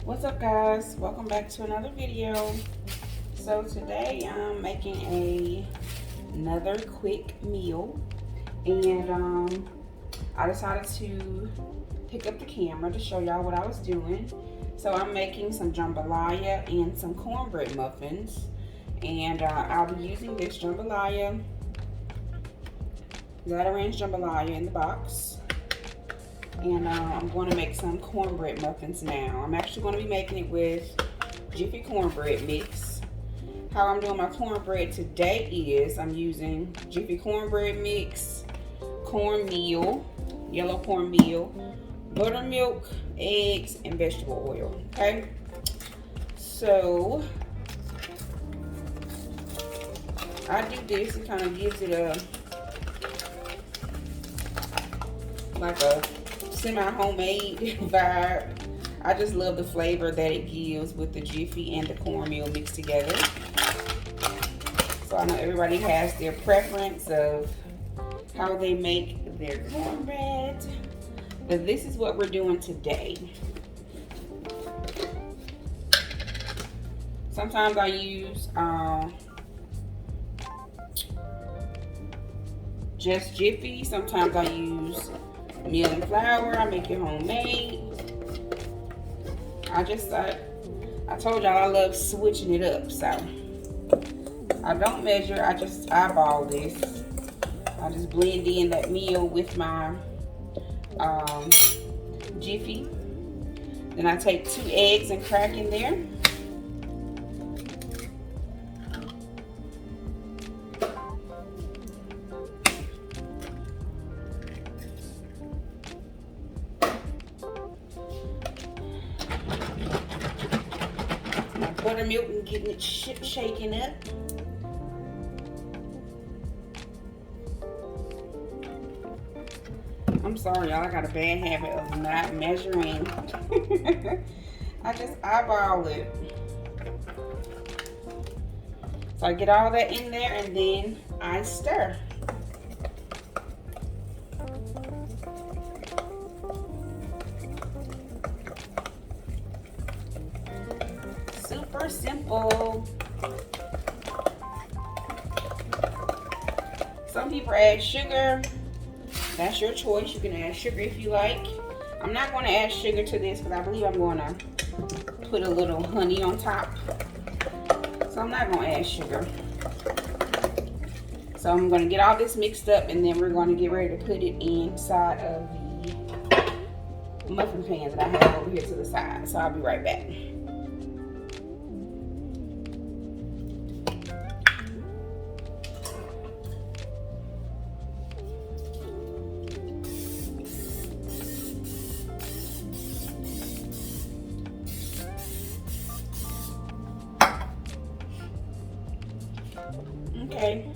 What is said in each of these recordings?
What's up, guys? Welcome back to another video. So today I'm making another quick meal, and I decided to pick up the camera to show y'all what I was doing. So I'm making some jambalaya and some cornbread muffins, and I'll be using this jambalaya, that orange jambalaya in the box. And I'm going to make some cornbread muffins now. I'm actually going to be making it with Jiffy cornbread mix. How I'm doing my cornbread today is I'm using Jiffy cornbread mix, cornmeal, yellow cornmeal, buttermilk, eggs, and vegetable oil. Okay, so I do this. It kind of gives it a semi-homemade vibe. I just love the flavor that it gives with the Jiffy and the cornmeal mixed together. So I know everybody has their preference of how they make their cornbread, but this is what we're doing today. Sometimes I use just Jiffy. Sometimes I use meal and flour. I make it homemade. I told y'all I love switching it up, so I don't measure. I just eyeball this. I just blend in that meal with my Jiffy. Then I take 2 eggs and crack in there. Buttermilk and getting it shaken up. I'm sorry, y'all. I got a bad habit of not measuring. I just eyeball it. So I get all that in there and then I stir. Super simple. Some people add sugar. That's your choice. You can add sugar if you like. I'm not going to add sugar to this because I believe I'm going to put a little honey on top. So I'm not going to add sugar. So I'm going to get all this mixed up and then we're going to get ready to put it inside of the muffin pan that I have over here to the side. So I'll be right back. Okay,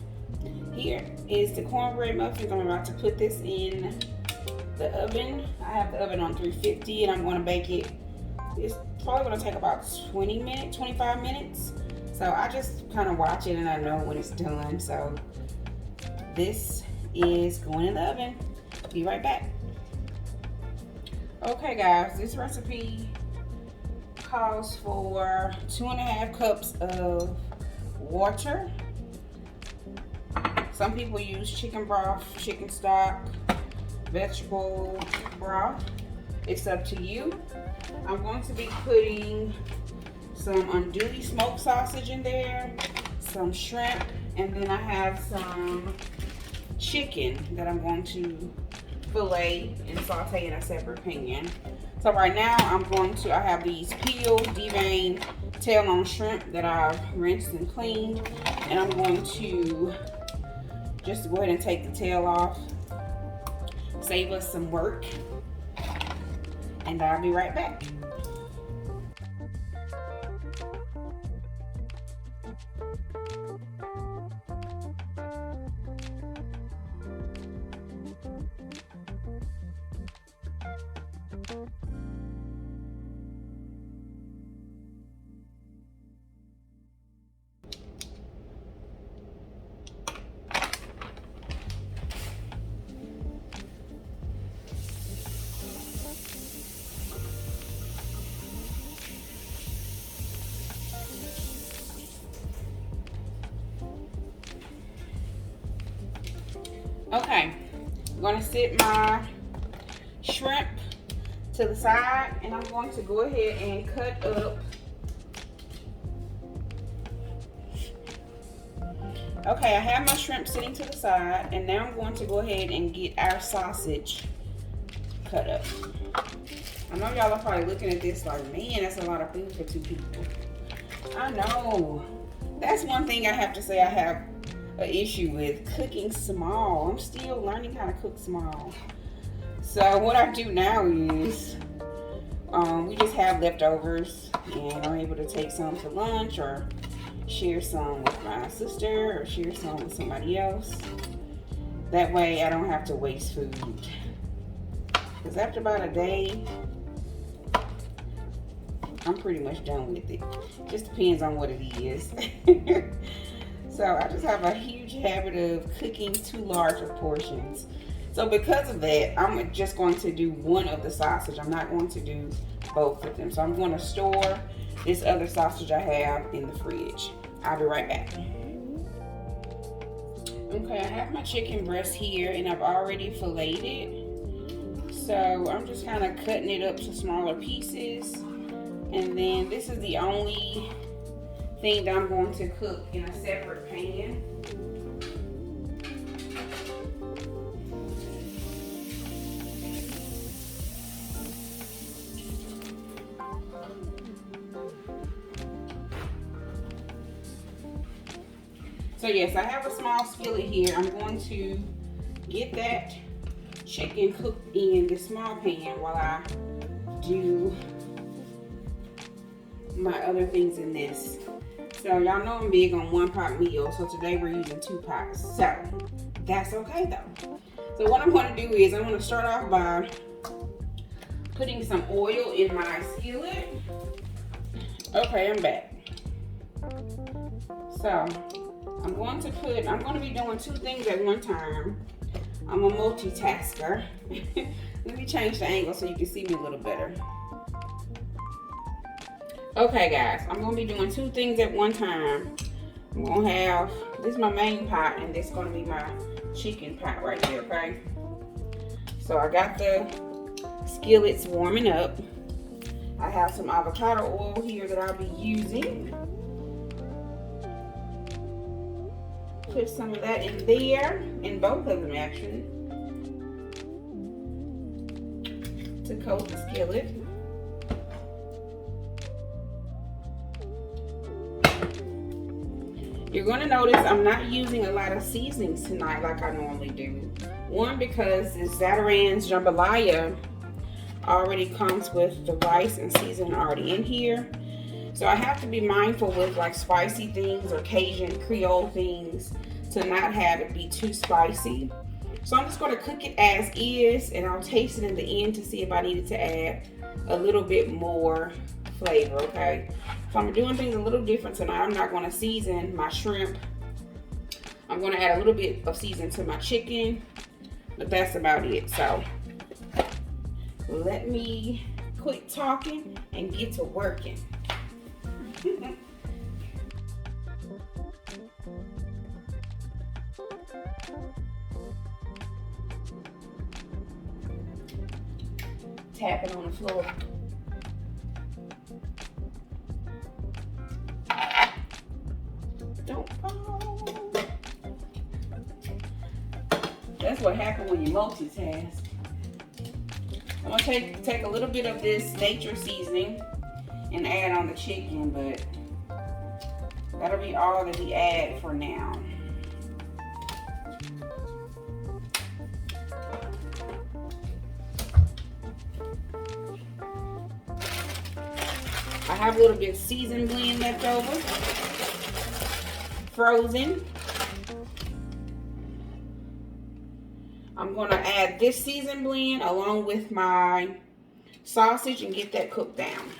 here is the cornbread muffins. I'm about to put this in the oven. I have the oven on 350 and I'm going to bake it. It's probably going to take about 20 minutes, 25 minutes. So I just kind of watch it and I know when it's done. So this is going in the oven. Be right back. Okay guys, this recipe calls for 2.5 cups of water. Some people use chicken broth, chicken stock, vegetable broth. It's up to you. I'm going to be putting some unduly smoked sausage in there, some shrimp, and then I have some chicken that I'm going to fillet and saute in a separate pan. So right now I have these peeled, deveined, tail-on shrimp that I've rinsed and cleaned, and I'm going to just go ahead and take the tail off, save us some work, and I'll be right back. Okay, I'm gonna set my shrimp to the side, and I'm going to go ahead and cut up. Okay, I have my shrimp sitting to the side, and now I'm going to go ahead and get our sausage cut up. I know y'all are probably looking at this like, man, that's a lot of food for 2 people. I know. That's one thing I have to say I have an issue with, cooking small. I'm still learning how to cook small. So what I do now is, we just have leftovers, and I'm able to take some to lunch or share some with my sister or share some with somebody else. That way I don't have to waste food. Because after about a day, I'm pretty much done with it. Just depends on what it is. So I just have a huge habit of cooking too large of portions. So because of that, I'm just going to do one of the sausage. I'm not going to do both of them. So I'm going to store this other sausage I have in the fridge. I'll be right back. Okay, I have my chicken breast here, and I've already filleted it. So I'm just kind of cutting it up to smaller pieces. And then this is the only thing that I'm going to cook in a separate pan. So yes, I have a small skillet here. I'm going to get that chicken cooked in this small pan while I do my other things in this. So y'all know I'm big on 1-pot meals, so today we're using 2 pots. So that's okay though. So what I'm going to do is I'm going to start off by putting some oil in my skillet. Okay, I'm back. So I'm going to be doing 2 things at one time. I'm a multitasker. Let me change the angle so you can see me a little better. Okay guys, I'm going to be doing 2 things at one time. I'm going to have, this is my main pot, and this is going to be my chicken pot right there, okay? So I got the skillets warming up. I have some avocado oil here that I'll be using. Put some of that in there, in both of them actually, to coat the skillet. You're going to notice I'm not using a lot of seasonings tonight like I normally do. One, because the Zatarain's Jambalaya already comes with the rice and seasoning already in here. So I have to be mindful with like spicy things or Cajun Creole things to not have it be too spicy. So I'm just going to cook it as is, and I'll taste it in the end to see if I needed to add a little bit more flavor, okay? So I'm doing things a little different tonight. I'm not going to season my shrimp. I'm going to add a little bit of seasoning to my chicken, but that's about it. So let me quit talking and get to working. Tapping on the floor. Don't fall. That's what happens when you multitask. I'm gonna take a little bit of this nature seasoning and add on the chicken, but that'll be all that we add for now. I have a little bit of seasoned blend left over, frozen. I'm going to add this seasoned blend along with my sausage and get that cooked down.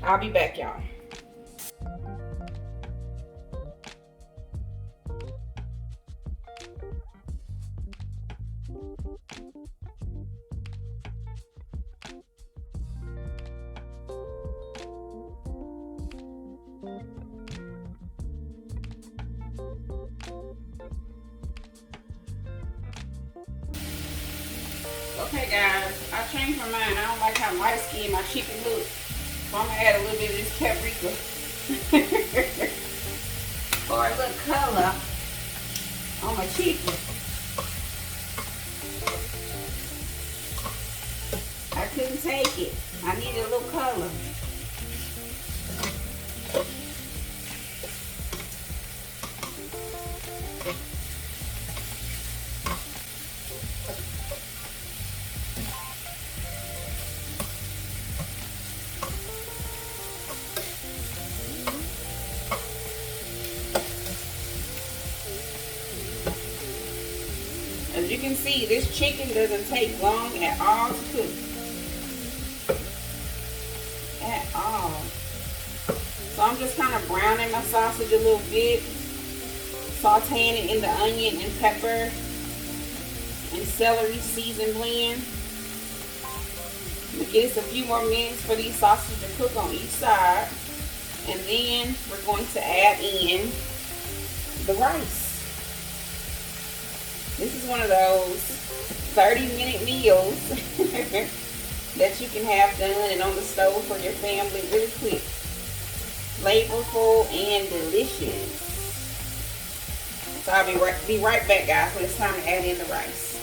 I'll be back, y'all. Okay guys, I changed my mind. I don't like how light skinned my chicken looks. So I'm gonna add a little bit of this paprika for a little color on my chicken. I couldn't take it. I needed a little color. As you can see, this chicken doesn't take long at all to cook. At all. So I'm just kind of browning my sausage a little bit, sauteing it in the onion and pepper and celery seasoned blend. Give us a few more minutes for these sausages to cook on each side, and then we're going to add in the rice. This is one of those 30-minute meals that you can have done and on the stove for your family really quick. Flavorful and delicious. So I'll be right back, guys, when it's time to add in the rice.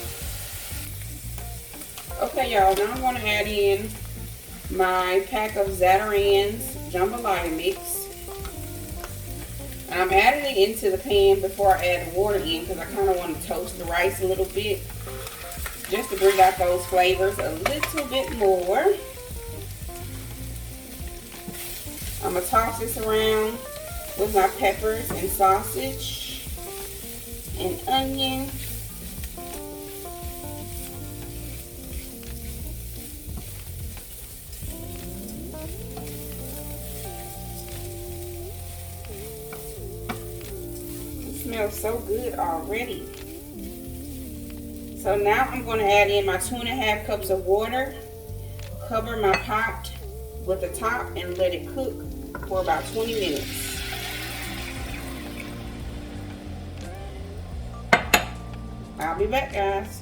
Okay, y'all, now I'm going to add in my pack of Zatarain's Jambalaya mix. And I'm adding it into the pan before I add the water in because I kind of want to toast the rice a little bit just to bring out those flavors a little bit more. I'm going to toss this around with my peppers and sausage and onion. Smells so good already. So now I'm going to add in my 2½ cups of water, cover my pot with the top, and let it cook for about 20 minutes. I'll be back, guys.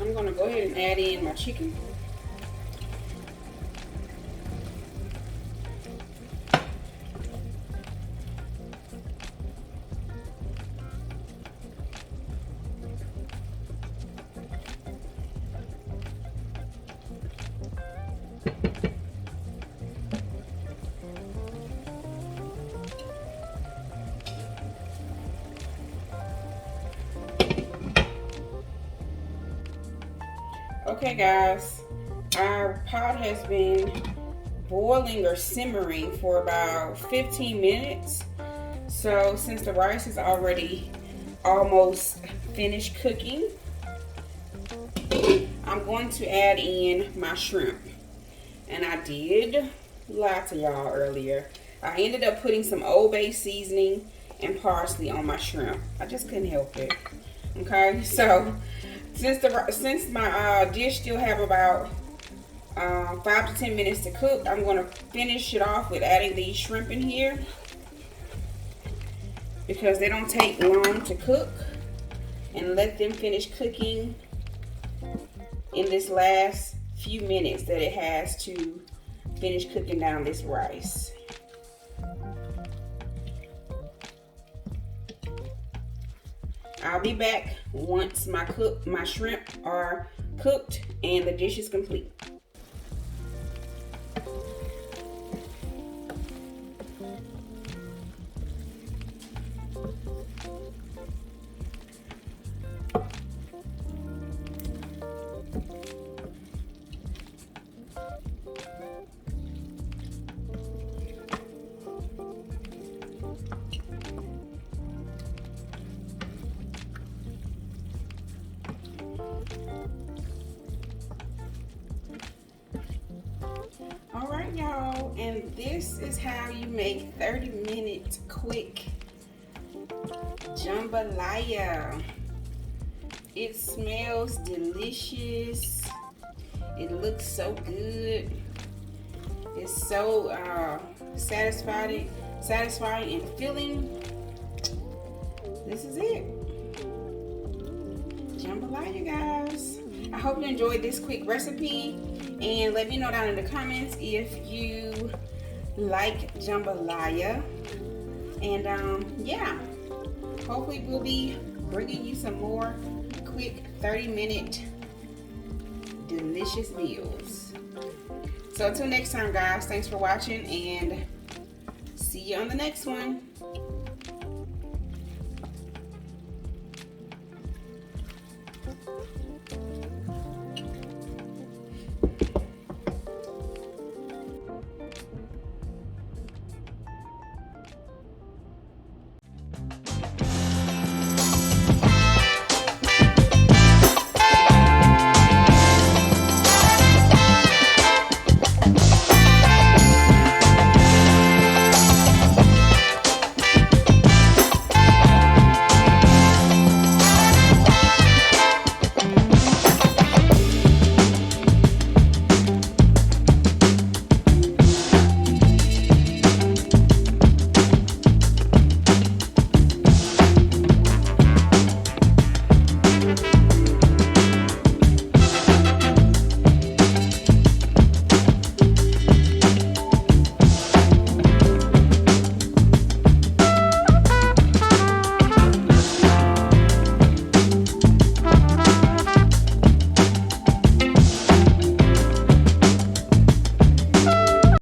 I'm going to go ahead and add in my chicken. Okay guys, our pot has been boiling or simmering for about 15 minutes. So since the rice is already almost finished cooking, I'm going to add in my shrimp. And I did lie to y'all earlier. I ended up putting some Old Bay seasoning and parsley on my shrimp. I just couldn't help it. Okay, so since my dish still have about 5 to 10 minutes to cook, I'm going to finish it off with adding these shrimp in here because they don't take long to cook, and let them finish cooking in this last few minutes that it has to finish cooking down this rice. I'll be back once my shrimp are cooked and the dish is complete. All right, y'all, and this is how you make 30-minute quick jambalaya. It smells delicious. It looks so good. It's so satisfying and filling. This is it. Jambalaya, guys. I hope you enjoyed this quick recipe, and let me know down in the comments if you like jambalaya. And yeah, hopefully we'll be bringing you some more quick 30-minute delicious meals. So until next time, guys, thanks for watching, and see you on the next one.